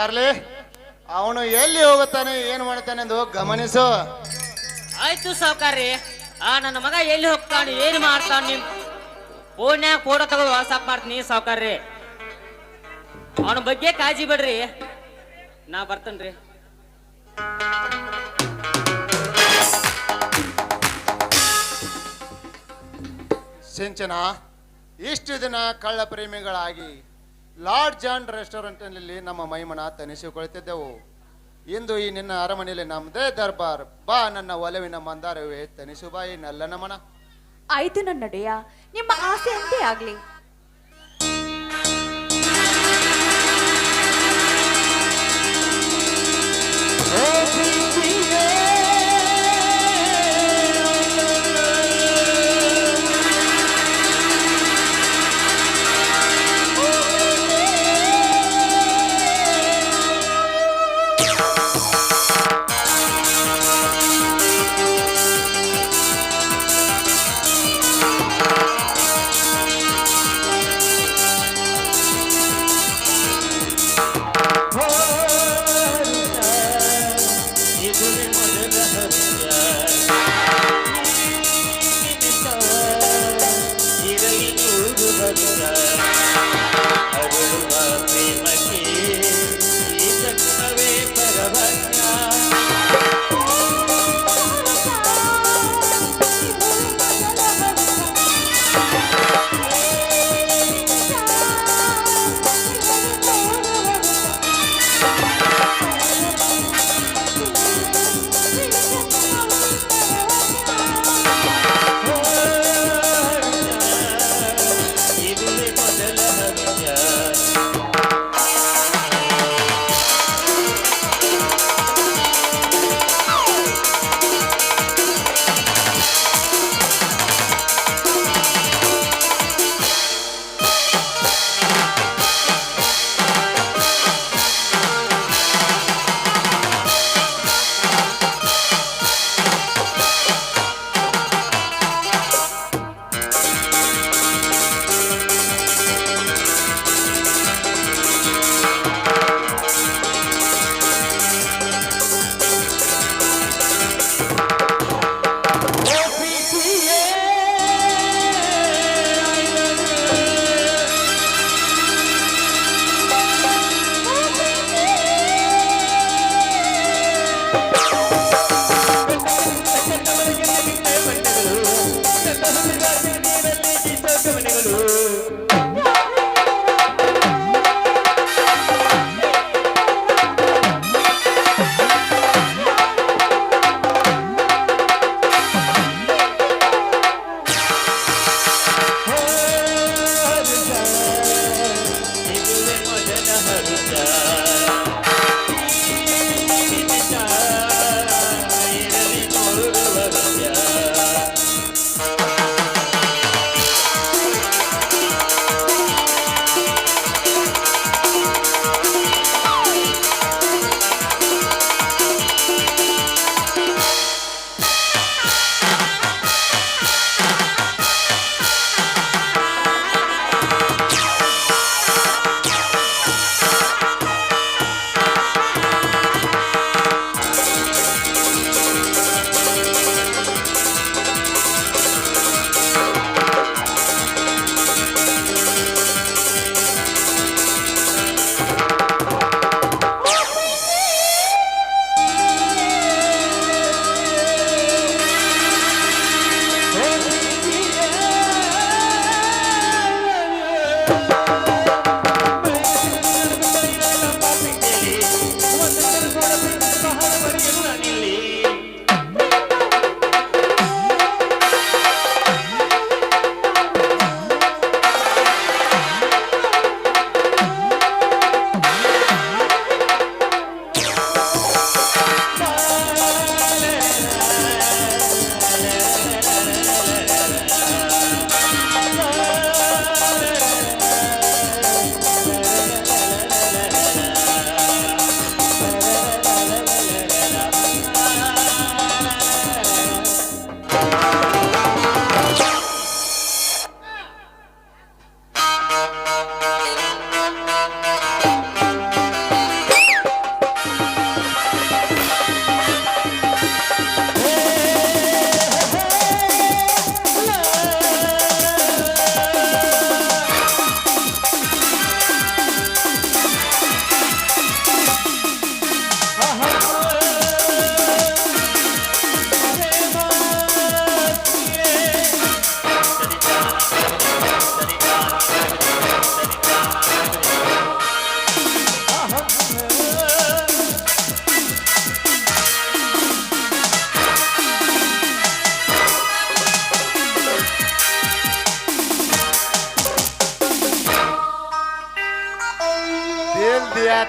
Charlie, ಅವನು ಎಲ್ಲಿ ಹೋಗುತ್ತಾನೆ ಏನು ಮಾಡ್ತಾನೆ ಎಂದು ಗಮನಿಸು. ಆಯ್ತು ಸಾವ್ಕಾರ್ರಿ. ನನ್ನ ಮಗ ಎಲ್ಲಿ ಹೋಗ್ತಾನೆ ಏನ್ ಮಾಡ್ತಾನೆ ನಿಮ್ ಫೋನ್ಯಾಗ ಫೋಟೋ ತಗೊಂಡು ವಾಟ್ಸಾಪ್ ಮಾಡ್ತೀನಿ ಸಾವ್ಕಾರ್ರಿ. ಅವನ ಬಗ್ಗೆ ಕಾಳಜಿ ಬಿಡ್ರಿ, ನಾ ಬರ್ತೇನ್ರಿ. ಸಿಂಚನ, ಇಷ್ಟು ದಿನ ಕಳ್ಳ ಪ್ರೇಮಿಗಳಾಗಿ ಲಾರ್ಡ್ ಜಾನ್ ರೆಸ್ಟೋರೆಂಟ್ನಲ್ಲಿ ನಮ್ಮ ಮೈಮನ ತನಿಸಿಕೊಳ್ತಿದ್ದೆವು. ಇಂದು ಈ ನಿನ್ನ ಅರಮನೆಯಲ್ಲಿ ನಮ್ಮದೇ ದರ್ಬಾರ್. ಬಾ ನನ್ನ ಒಲವಿನ ಮಂದಾರವೇ, ತನಿಸು ಬಾಯಿ ನಲ್ಲ ನಮನ. ಆಯ್ತು ನನ್ನಡೆಯ, ನಿಮ್ಮ ಆಸೆ ಅಂತೆ ಆಗ್ಲಿ.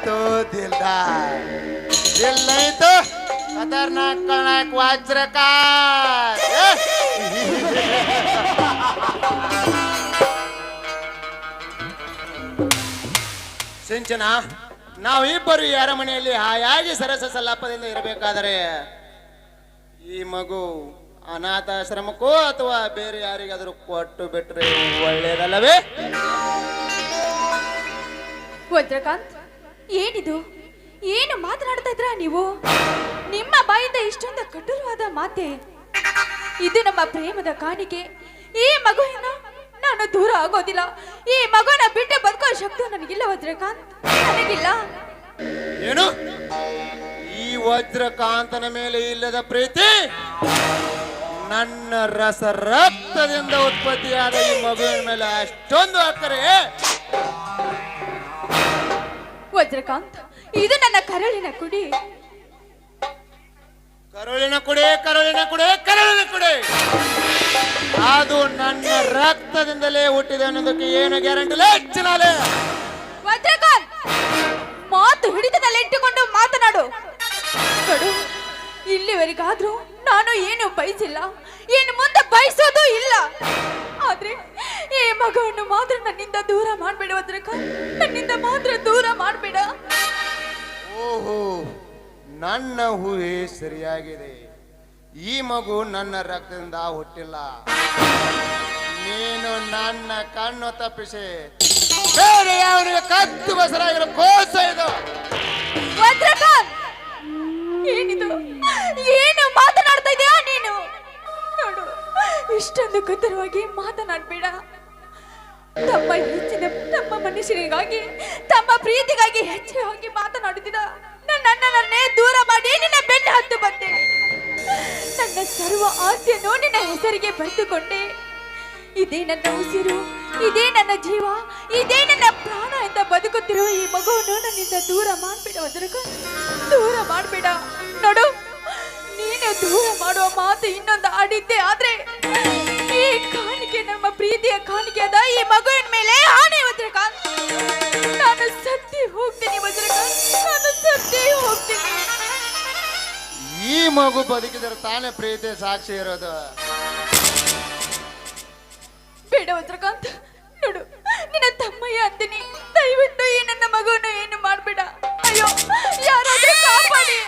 तो दिलदार दिल नहीं तो खतरनाक खलनायक वज्रकांत ಸಿಂಚನ ನಾವಿಬ್ಬರು ಈ ಅರಮನೆಯಲ್ಲಿ ಹಾಯಾಗಿ ಸರಸ ಸಲ್ಲಾಪದಿಂದ ಇರಬೇಕಾದರೆ ಈ ಮಗು ಅನಾಥಾಶ್ರಮಕ್ಕೋ ಅಥವಾ ಬೇರೆ ಯಾರಿಗಾದರೂ ಕೊಟ್ಟು ಬಿಟ್ರೆ ಒಳ್ಳೇದಲ್ಲವೇ? ವಜ್ರಕಾಂತ್, ಏನಿದು? ಏನು ಮಾತನಾಡ್ತಾ ಇದ್ರ ನೀವು? ನಿಮ್ಮ ಬಾಯಿಂದ ಇಷ್ಟೊಂದು ಕಠೋರವಾದ ಮಾತೆ? ಇದು ನಮ್ಮ ಪ್ರೇಮದ ಕಾಣಿಕೆ. ಈ ಮಗುವಿನ ನಾನು ದೂರ ಆಗೋದಿಲ್ಲ. ಈ ಮಗುನ ಬಿಟ್ಟು ಬದುಕೋ ಶಕ್ತಿ ನನಗಿಲ್ಲ ವಜ್ರಕಾಂತ್, ನನಗಿಲ್ಲ. ಏನು ಈ ವಜ್ರಕಾಂತನ ಮೇಲೆ ಇಲ್ಲದ ಪ್ರೀತಿ? ನನ್ನ ರಸ ರಕ್ತದಿಂದ ಉತ್ಪತ್ತಿಯಾದ ಈ ಮಗುವಿನ ಮೇಲೆ ಅಷ್ಟೊಂದು ಅಕ್ಕರೆ? ವಜ್ರಕಾಂತ್, ಇದು ನನ್ನ ಕರಳಿನ ಕುಡಿ. ಕರುಳಿನ ಕುಡಿ, ಕರುಳಿನ ಕುಡಿ, ಕರುಳಿನ ಕುಡಿ. ಅದು ನನ್ನ ರಕ್ತದಿಂದಲೇ ಹುಟ್ಟಿದೆ ಅನ್ನೋದಕ್ಕೆ ಏನು ಗ್ಯಾರಂಟಿ ಇಲ್ಲ ಹೆಚ್ಚಿನಾಲೆ. ವಜ್ರಕಾಂತ್, ಮಾತು ಹಿಡಿತದಲ್ಲಿ ಇಟ್ಟುಕೊಂಡು ಮಾತನಾಡು. ಕಡು, ಇಲ್ಲಿವರೆಗಾದ್ರೂ ನಾನು ಏನು ಬಯಸಿಲ್ಲ, ಇನ್ನು ಮುಂದೆ ಬಯಸೋದು ಇಲ್ಲ. ಆದ್ರೆ ಈ ಮಗುವನ್ನು ಮಾತ್ರ ನನ್ನಿಂದ ದೂರ ಮಾಡ್ಬೇಡ ವಜ್ರಕಾಂತ್, ನನ್ನಿಂದ ಮಾತ್ರ ದೂರ ಮಾಡ್ಬೇಡ. ಓಹೋ, ನನ್ನ ಊಹೆ ಸರಿಯಾಗಿದೆ. ಈ ಮಗು ನನ್ನ ರಕ್ತದಿಂದ ಹುಟ್ಟಿಲ್ಲ. ನೀನು ನನ್ನ ಕಣ್ಣು ತಪ್ಪಿಸಿ ಬೇರೆ ಅವನಿಗೆ ಕತ್ತು ಬಸರಾಗಿರೋ ಕೋಸ ಇದು. ವಜ್ರಕಾಂತ್, ಏನಿದು? ಏನು ಮಾತನಾಡ್ತಾ ಇದೀಯಾ ನೀನು? ನೋಡು, ಇಷ್ಟೊಂದು ಕತ್ತರವಾಗಿ ಮಾತನಾಡ್ಬೇಡ. ತಮ್ಮ ಮನುಷ್ಯರಿಗಾಗಿ, ತಮ್ಮ ಪ್ರೀತಿಗಾಗಿ ಹೆಚ್ಚಾಗಿ ಮಾತನಾಡುತ್ತಿದ್ದ ನನ್ನನ್ನೇ ದೂರ ಮಾಡಿ ನಿನ್ನ ಬೆನ್ನ ಹತ್ತು ಬಂದೆ. ನನ್ನ ಸರ್ವ ಆಸ್ತಿಯನ್ನು ನಿನ್ನ ಹೆಸರಿಗೆ ಬರೆದುಕೊಂಡೆ. ಇದೇ ನನ್ನ ಉಸಿರು, ಇದೇ ನನ್ನ ಜೀವ, ಇದೇ ನನ್ನ ಪ್ರಾಣ ಅಂತ ಬದುಕುತ್ತಿರುವ ಈ ಮಗುವನ್ನು ನನ್ನಿಂದ ದೂರ ಮಾಡ್ಬೇಡ ವಜ್ರಕಾಂತ್, ದೂರ ಮಾಡ್ಬೇಡ. ನೋಡು, ನೀನು ದೂರ ಮಾಡುವ ಮಾತು ಇನ್ನೊಂದು ಆಡಿದ್ದೆ ಆದ್ರೆ ಈ ಕಾಣಿಕೆ, ನಮ್ಮ ಪ್ರೀತಿಯ ಕಾಣಿಕೆಯಾದ ಈ ಮಗುವಿನ ಮೇಲೆ ಆಣೆ ವಜ್ರಕಾಂತ್. ನಾನು ಸತ್ತಿ ಹೋಗ್ತೀನಿ ವಜ್ರಕಾಂತ್, ನಾನು ಸತ್ತಿ ಹೋಗ್ತೀನಿ. ಈ ಮಗು ಬದುಕಿದರೆ ತಾನೇ ಪ್ರೀತಿ ಸಾಕ್ಷಿ ಇರೋದು. ಬೇಡ ವಜ್ರಕಾಂತ್, ನೋಡು, ನಿನ್ನ ತಮ್ಮಯ್ಯ ಅಂತೀನಿ, ದಯವಿಟ್ಟು ಈ ನನ್ನ ಮಗುವನ್ನು ಏನು ಮಾಡ್ಬೇಡ. ಅಯ್ಯೋ, ಯಾರಾದ್ರೂ ಕಾಪಾಡಿ.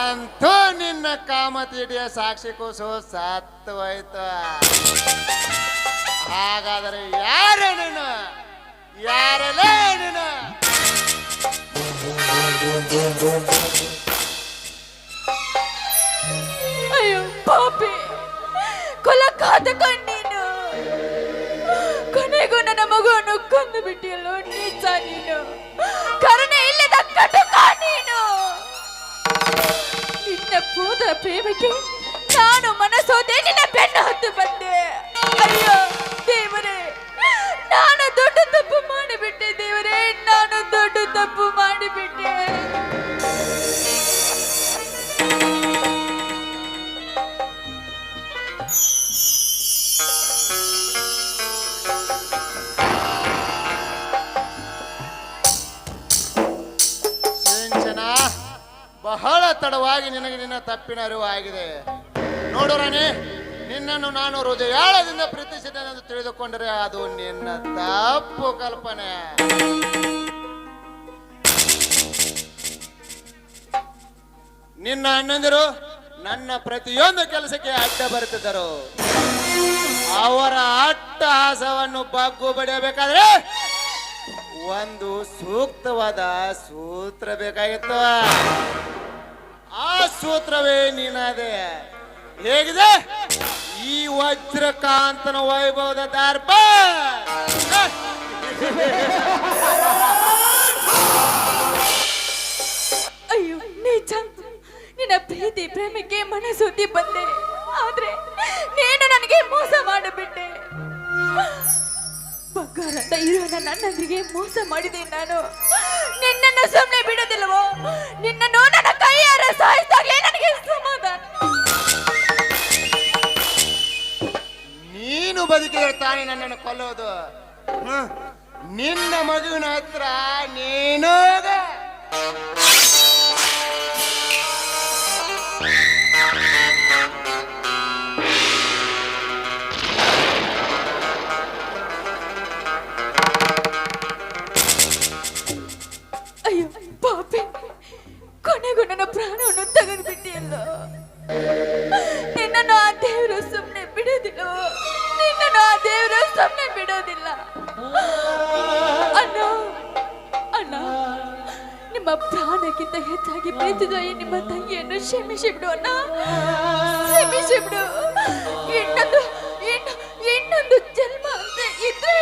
ಅಂತೂ ನಿನ್ನ ಕಾಮತಿಡಿಯ ಸಾಕ್ಷಿ ಕೂಸು ಸತ್ತು ಹೋಯ್ತು. ಹಾಗಾದರೆ ಯಾರು ನೀನು? ಯಾರಲ್ಲೇ ನೀನು? ಅಯ್ಯೋ ಪಾಪಿ, ಕೊಲಘಾತಕ ನೀನು. ಕೊನೆಗೂ ನನ್ನ ಮಗುವನ್ನು ಕೊಂದು ಬಿಟ್ಟಿಯಲ್ಲೋ ನೀಚ ನೀನು. ಕರುಣೆ ಇಲ್ಲದ ಕಟುಕ ನೀನು. ನಿನ್ನ ಪೋದ ಪ್ರೇಮಕ್ಕೆ ನಾನು ಮನಸೋದೆ, ನಿನ್ನ ಬೆನ್ನು ಹತ್ತು ಬಂದೆ. ಅಯ್ಯೋ ದೇವರೇ, ನಾನು ದೊಡ್ಡ ತಪ್ಪು ಮಾಡಿಬಿಟ್ಟೆ. ದೇವರೇ, ನಾನು ದೊಡ್ಡ ತಪ್ಪು ಮಾಡಿಬಿಟ್ಟೆ. ಸಿಂಚನ, ಬಹಳ ತಡವಾಗಿ ನಿನಗೆ ನಿನ್ನ ತಪ್ಪಿನ ಅರಿವು ಆಗಿದೆ. ನೋಡು ರಾಣಿ, ನಿನ್ನನ್ನು ನಾನು ಹೃದಯಾಳದಿಂದ ಪ್ರೀತಿಸಿದ್ದೇನೆಂದು ತಿಳಿದುಕೊಂಡರೆ ಅದು ನಿನ್ನ ತಪ್ಪು ಕಲ್ಪನೆ. ನಿನ್ನ ಅಣ್ಣಂದಿರು ನನ್ನ ಪ್ರತಿಯೊಂದು ಕೆಲಸಕ್ಕೆ ಅಡ್ಡ ಬರುತ್ತಿದ್ದರು. ಅವರ ಅಟ್ಟಹಾಸವನ್ನು ಬಗ್ಗು ಬಡಿಯಬೇಕಾದ್ರೆ ಒಂದು ಸೂಕ್ತವಾದ ಸೂತ್ರ ಬೇಕಾಗಿತ್ತು. ಆ ಸೂತ್ರವೇ ನೀನಾದೆ. ಹೇಗಿದೆ ಈ ವಜ್ರಕಾಂತನ ವೈಭವದ ದರ್ಪ? ಅಯ್ಯೋ ನೀಚ, ನಿನ್ನ ಪ್ರೀತಿ ಪ್ರೇಮಕ್ಕೆ ಮನಸೂತಿ ಬಂದೆ, ಆದ್ರೆ ನೀನು ನನಗೆ ಮೋಸ ಮಾಡಿಬಿಟ್ಟೆ. ನನ್ನೊಂದಿಗೆ ಮೋಸ ಮಾಡಿದೆ. ನಾನು ನಿನ್ನನ್ನು ಸುಮ್ಮನೆ ಬಿಡೋದಿಲ್ಲವೋ? ನಿನ್ನನ್ನು ನನ್ನ ಕೈಯಾರ ಸಾಯಿಸಿದಾಗಲೇ ನನಗೆ ಸಮಾಧಾನ. ನೀನು ಬದುಕಿದ್ರೆ ತಾನೇ ನನ್ನನ್ನು ಕೊಲ್ಲೋದು. ನಿನ್ನ ಮಗುವಿನ ಹತ್ರ ನೀನು ಅಯ್ಯೋ ಪಾಪಿ, ಕೊನೆಗೂ ನನ್ನ ಪ್ರಾಣವನ್ನು ತೆಗೆದುಬಿಟ್ಟಿಯಲ್ಲ. ನಿನ್ನನ್ನು ಆ ದೇವರು ಸುಮ್ಮನೆ ಬಿಡೋದಿಲ್ಲ. ನಿನ್ನನ್ನು ಆ ದೇವರು ಸುಮ್ಮನೆ ಬಿಡೋದಿಲ್ಲ. ಅಣ್ಣ ಅಣ್ಣ, ನಿಮ್ಮ ಪ್ರಾಣಕ್ಕಿಂತ ಹೆಚ್ಚಾಗಿ ಪ್ರೀತಿದ ಈ ನಿಮ್ಮ ತಂಗಿಯನ್ನು ಕ್ಷಮಿಸಿ ಬಿಡು ಅಣ್ಣ, ಕ್ಷಮಿಸಿ ಬಿಡು. ಇನ್ನೊಂದು ಜನ್ಮ ಅಂತ ಇದ್ರೆ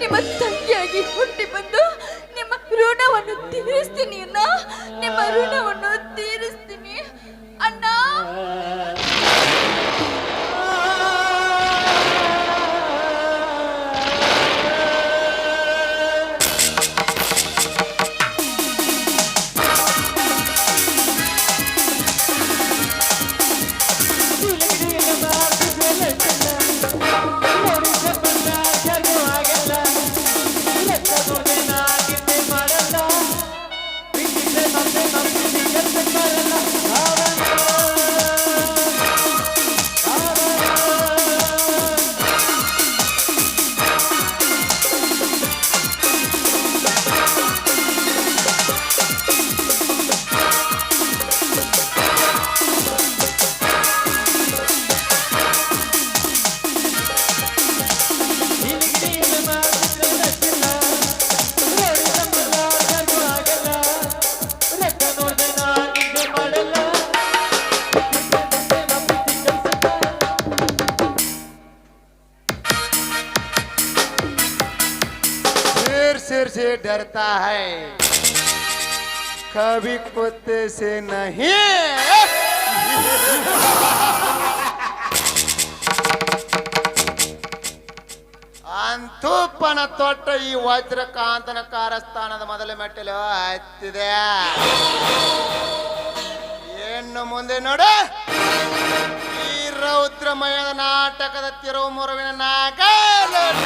ನಿಮ್ಮ ತಂಗಿಯಾಗಿ ಹುಟ್ಟಿ ಬಂದು ನಿಮ್ಮ ಋಣವನ್ನು ತೀರಿಸ್ತೀನಿ ಅಣ್ಣ, ನಿಮ್ಮ ಋಣವನ್ನು ತೀರಿಸ್ತೀನಿ ಅಣ್ಣ. सिर से डरता है, कभी कुत्ते से नहीं. ಅಂತೂ ಪಣ ತೊಟ್ಟ ಈ ವಜ್ರಕಾಂತನ ಕಾರಸ್ಥಾನದ ಮೊದಲ ಮೆಟ್ಟಲು ಹತ್ತಿದೆ. ಏನು ಮುಂದೆ ನೋಡು, ಈ ರೌದ್ರಮಯದ ನಾಟಕದ ತಿರುವು ಮುರುವಿನ ನಾಗಲೋಟ.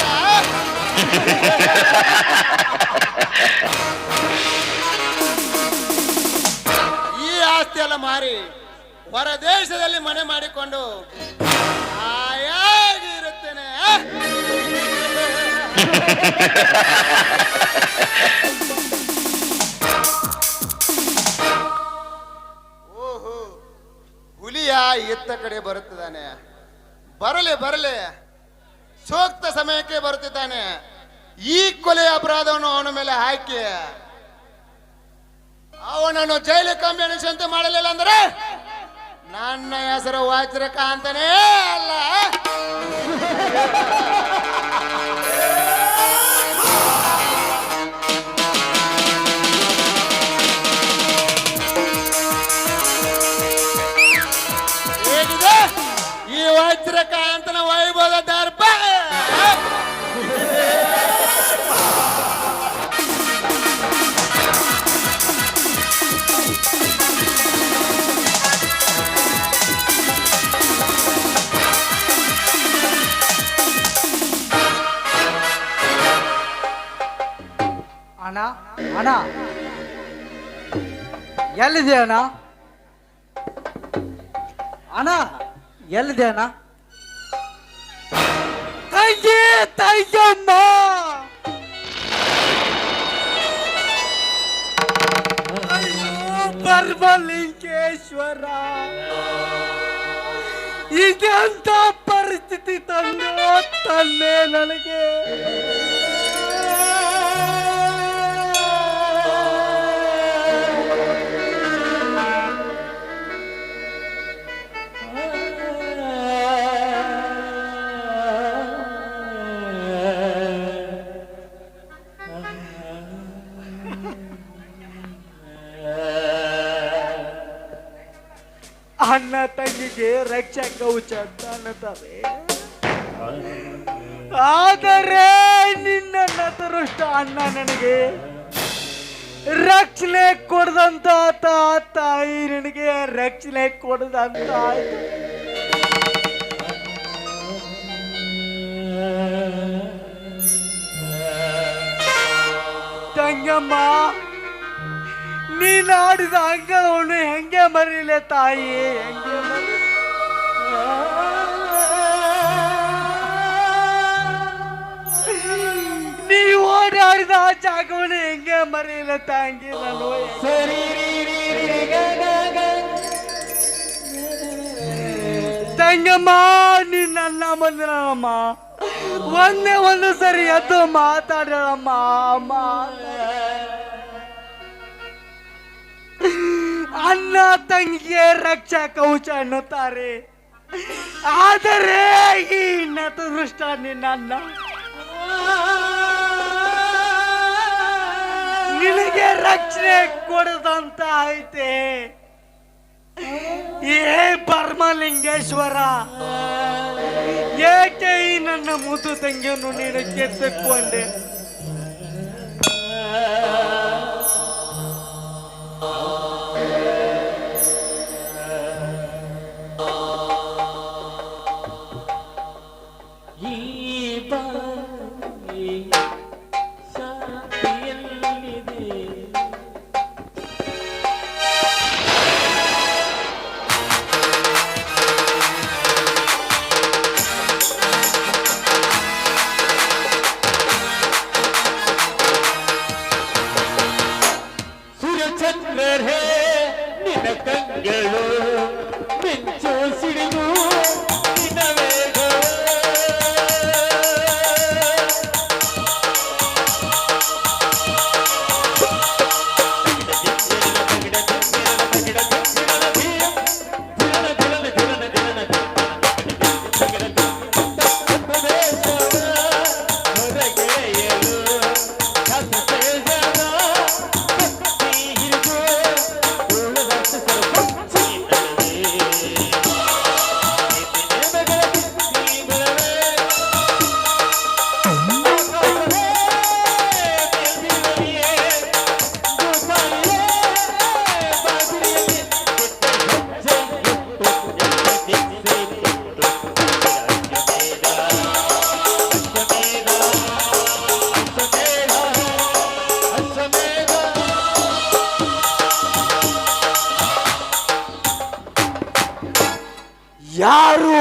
ಈ ಆಸ್ತಿ ಎಲ್ಲ ಮಾರಿ ಹೊರ ದೇಶದಲ್ಲಿ ಮನೆ ಮಾಡಿಕೊಂಡು ಹಾಯಾಗಿರುತ್ತೇನೆ. ಓಹೋ, ಹುಲಿಯ ಎತ್ತ ಕಡೆ ಬರುತ್ತಿದ್ದಾನೆ. ಬರಲಿ ಬರಲಿ, ಸೂಕ್ತ ಸಮಯಕ್ಕೆ ಬರುತ್ತಿದ್ದಾನೆ. ಈ ಕೊಲೆ ಅಪರಾಧವನ್ನು ಅವನ ಮೇಲೆ ಹಾಕಿ ಅವನನ್ನು ಜೈಲು ಕಂಬಿ ಅನಿಸಂತೆ ಮಾಡಲಿಲ್ಲ ಅಂದ್ರೆ ನನ್ನ ಹೆಸರು ವಜ್ರಕಾಂತನೇ ಅಲ್ಲ. ಹೇಗಿದೆ ಈ ವಜ್ರಕಾಂತನ ವೈಭವದ ದರ್ಪ? ಅಣ್ಣ ಅಣ್ಣ, ಎಲ್ಲಿದೆ ಅಣ್ಣ? ಅಣ್ಣ ಎಲ್ಲಿದೆ ಅಣ್ಣ? ತಂಗಿ ತಂಗಮ್ಮ, ಪರಮಲಿಂಗೇಶ್ವರ, ಇದೆಂತ ಪರಿಸ್ಥಿತಿ ತಂದೆ ನನಗೆ. ಅಣ್ಣ ತಂಗಿಗೆ ರಕ್ಷಾ ಕವಚ ಅಂತ ಅನ್ನತಾರೆ. ಆದರೆ ನಿನ್ನ ನತರುಷ್ಟ ಅಣ್ಣ ನನಗೆ ರಕ್ಷಣೆ ಕೊಡದಂತ ತಾಯಿ ನನಗೆ ರಕ್ಷಣೆ ಕೊಡದಂತ ಆಯ್ತು. ತಂಗಮ್ಮ, ನೀನು ಆಡಿದ ಅಂಗಳವನ್ನು ಹೆಂಗೆ ಮರೀಲೆ ತಾಯಿ, ಹೆಂಗೆ ನೀವು ಓಡಾಡಿದ ಆ ಜಾಗವನ್ನು ಹೆಂಗೆ ಮರೀಲೆ ತಂಗಿ ನಾನು. ತಂಗಮ್ಮ, ನೀನ್ ನನ್ನ ಬಂದಿರಮ್ಮ, ಒಂದೇ ಒಂದು ಸರಿ ಎದ್ದು ಮಾತಾಡಮ್ಮ. ಅಣ್ಣ ತಂಗಿಗೆ ರಕ್ಷಾ ಕವಚ ಅನ್ನುತ್ತಾರೆ, ಆದರೆ ಈ ನತದೃಷ್ಟ ನಿನ್ನ ಅಣ್ಣ ನಿನಗೆ ರಕ್ಷಣೆ ಕೊಡದಂತ ಐತೆ. ಏ ಪರಮಲಿಂಗೇಶ್ವರ, ಏಕೆ ಈ ನನ್ನ ಮುದ್ದು ತಂಗಿಯನ್ನು ನೀನು ಕೆತ್ತಕೊಂಡೆ? ಯಾರು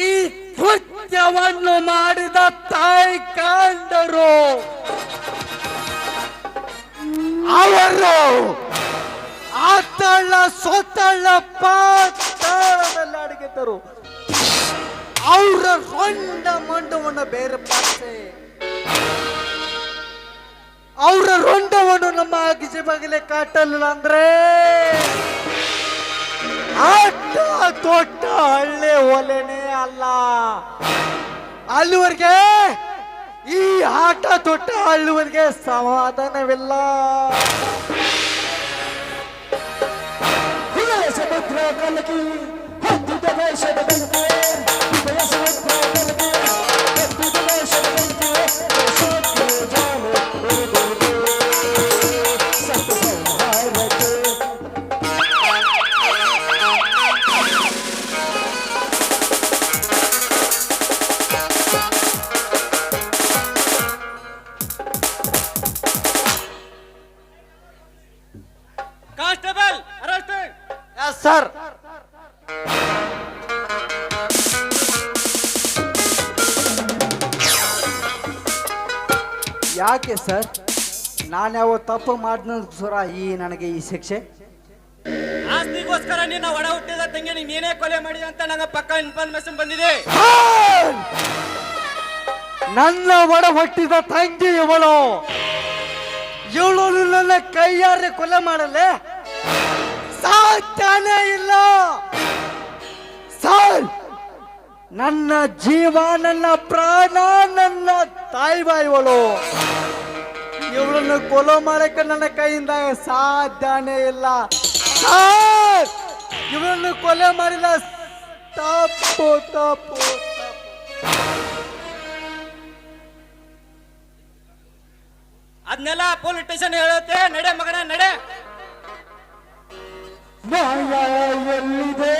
ಈ ಕೃತ್ಯವನ್ನು ಮಾಡಿದ ತಾಯಿ ಕಂಡರು? ಅವರು ಆತಳ ಸೊತ್ತಳ ಪಾತಾಳದಲ್ಲಿ ಅಡಗಿದ್ದರು. ಅವರ ಕೊಂಡ ಮಂಡವನ್ನು ಬೇರ್ಪಡಿಸಿ ಅವರ ರುಂಡವನ್ನು ನಮ್ಮ ಅಗಿಸಿ ಬಗಲೆ ಕಾಟಲಿಲ್ಲ ಅಂದ್ರೆ ಆಟ ತೊಟ್ಟ ಹಳ್ಳಿ ಒಲೆನೇ ಅಲ್ಲ. ಅಲ್ಲಿವರೆಗೆ ಈ ಆಟ ತೊಟ್ಟ ಹಳ್ಳಿವರೆಗೆ ಸಮಾಧಾನವಿಲ್ಲ. ಸಮುದ್ರ ಕಲಕಿ ಹೊತ್ತಿದ ದೇಶದ ಬೆಂಕಿ, ಸಮುದ್ರ ಕಲಕಿ ಹೊತ್ತಿದ ದೇಶದ ಬೆಂಕಿ, ಕಾನ್ಸ್ಟೇಬಲ್ ಅರೆಸ್ಟ್. ಸರ್, ಯಾಕೆ ಸರ್? ನಾನ್ಯಾವ ತಪ್ಪು ಮಾಡಿದೋಸ್ಕರ ನನಗೆ ಈ ಶಿಕ್ಷೆ? ಆಸ್ತಿಗೋಸ್ಕರ ನಿನ್ನ ಒಡ ಹುಟ್ಟಿದ ತಂಗಿ ನೀನೇ ಕೊಲೆ ಮಾಡಿದ ಅಂತ ನಂಗೆ ಪಕ್ಕ ಇನ್ಫಾರ್ಮೇಶನ್ ಬಂದಿದೆ. ನನ್ನ ಒಡ ಹುಟ್ಟಿದ ತಂಗಿ ಇವಳು ನನ್ನ ಕೈಯಾರೆ ಕೊಲೆ ಮಾಡಲೆ ಸಾಧ್ಯನೇ ಇಲ್ಲ ಸರ್. ನನ್ನ ಜೀವ, ನನ್ನ ಪ್ರಾಣ, ನನ್ನ ತಾಯಿ ಇವಳು. ಇವಳನ್ನು ಕೊಲೆ ಮಾಡಕ್ಕೆ ನನ್ನ ಕೈಯಿಂದ ಸಾಧ್ಯನೇ ಇಲ್ಲ ಸರ್. ಇವಳನ್ನು ಕೊಲೆ ಮಾಡಿದ ತಪ್ಪು ತಪ್ಪು ಅದನ್ನೆಲ್ಲ ಪೊಲೀಸ್ ಸ್ಟೇಷನ್ ಹೇಳುತ್ತೆ. ನಡೆ ಮಗನ ನಡೆ. ನ್ಯಾಯ ಎಲ್ಲಿದೆ